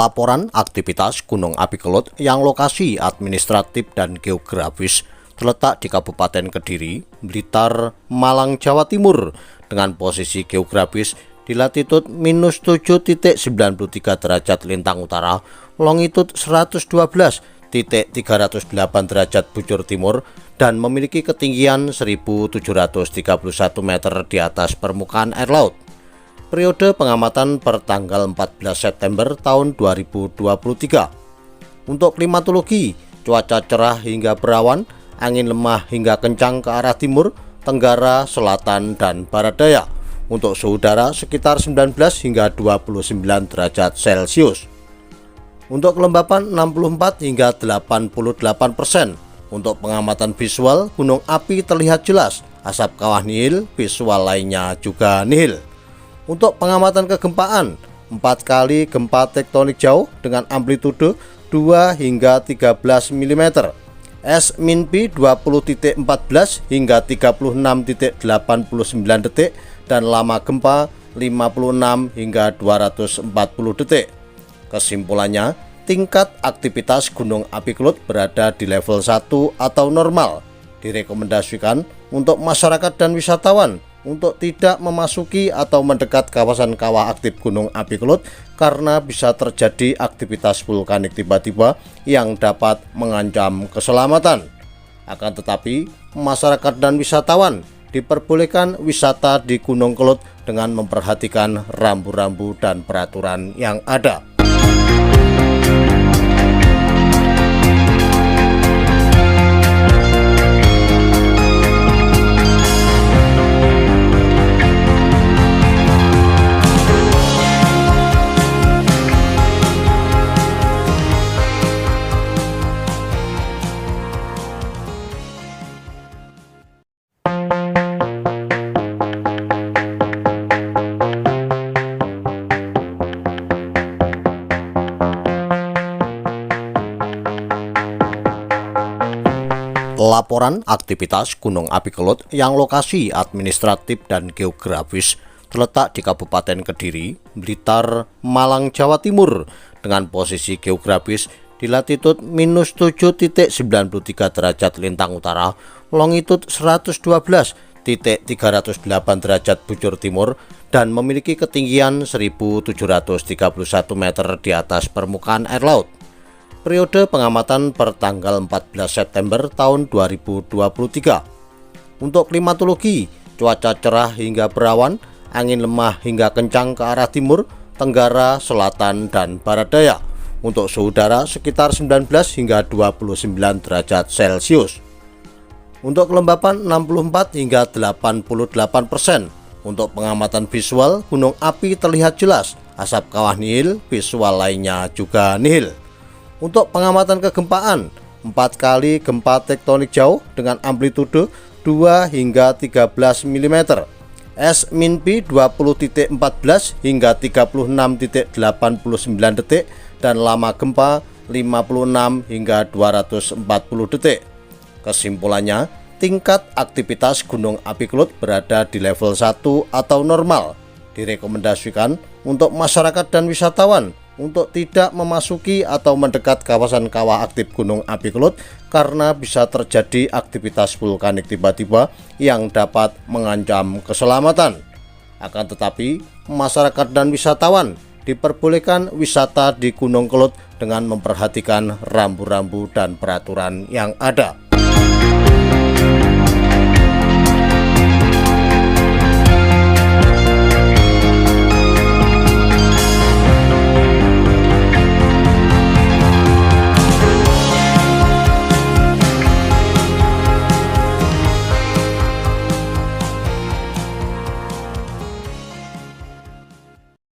Laporan aktivitas Gunung Api Kelut yang lokasi administratif dan geografis terletak di Kabupaten Kediri, Blitar, Malang, Jawa Timur dengan posisi geografis di latitud -7.93 derajat lintang utara, longitud 112.308 derajat bujur timur dan memiliki ketinggian 1.731 meter di atas permukaan air laut. Periode pengamatan per tanggal 14 September tahun 2023. Untuk klimatologi, cuaca cerah hingga berawan, angin lemah hingga kencang ke arah timur, tenggara, selatan, dan barat daya. Untuk suhu udara sekitar 19 hingga 29 derajat Celcius. Untuk kelembapan 64 hingga 88%. Untuk pengamatan visual, gunung api terlihat jelas, asap kawah nihil, visual lainnya juga nihil. Untuk pengamatan kegempaan, 4 kali gempa tektonik jauh dengan amplitude 2 hingga 13 mm. S-P 20.14 hingga 36.89 detik dan lama gempa 56 hingga 240 detik. Kesimpulannya, tingkat aktivitas Gunung Api Kelut berada di level 1 atau normal. Direkomendasikan untuk masyarakat dan wisatawan untuk tidak memasuki atau mendekat kawasan kawah aktif Gunung Api Kelut karena bisa terjadi aktivitas vulkanik tiba-tiba yang dapat mengancam keselamatan. Akan tetapi, masyarakat dan wisatawan diperbolehkan wisata di Gunung Kelut dengan memperhatikan rambu-rambu dan peraturan yang ada. Laporan aktivitas Gunung Api Kelut yang lokasi administratif dan geografis terletak di Kabupaten Kediri, Blitar, Malang, Jawa Timur dengan posisi geografis di latitud -7.93 derajat lintang utara, longitud 112.308 derajat bujur timur dan memiliki ketinggian 1.731 meter di atas permukaan air laut. Periode pengamatan per tanggal 14 September tahun 2023. Untuk klimatologi, cuaca cerah hingga berawan, angin lemah hingga kencang ke arah timur, tenggara, selatan, dan barat daya. Untuk suhu udara sekitar 19 hingga 29 derajat Celcius. Untuk kelembapan 64 hingga 88%. Untuk pengamatan visual, gunung api terlihat jelas, asap kawah nihil, visual lainnya juga nihil. Untuk pengamatan kegempaan, 4 kali gempa tektonik jauh dengan amplitude 2 hingga 13 mm. S-P 20.14 hingga 36.89 detik dan lama gempa 56 hingga 240 detik. Kesimpulannya, tingkat aktivitas Gunung Api Kelut berada di level 1 atau normal. Direkomendasikan untuk masyarakat dan wisatawan untuk tidak memasuki atau mendekat kawasan kawah aktif Gunung Api Kelut karena bisa terjadi aktivitas vulkanik tiba-tiba yang dapat mengancam keselamatan. Akan tetapi, masyarakat dan wisatawan diperbolehkan wisata di Gunung Kelut dengan memperhatikan rambu-rambu dan peraturan yang ada.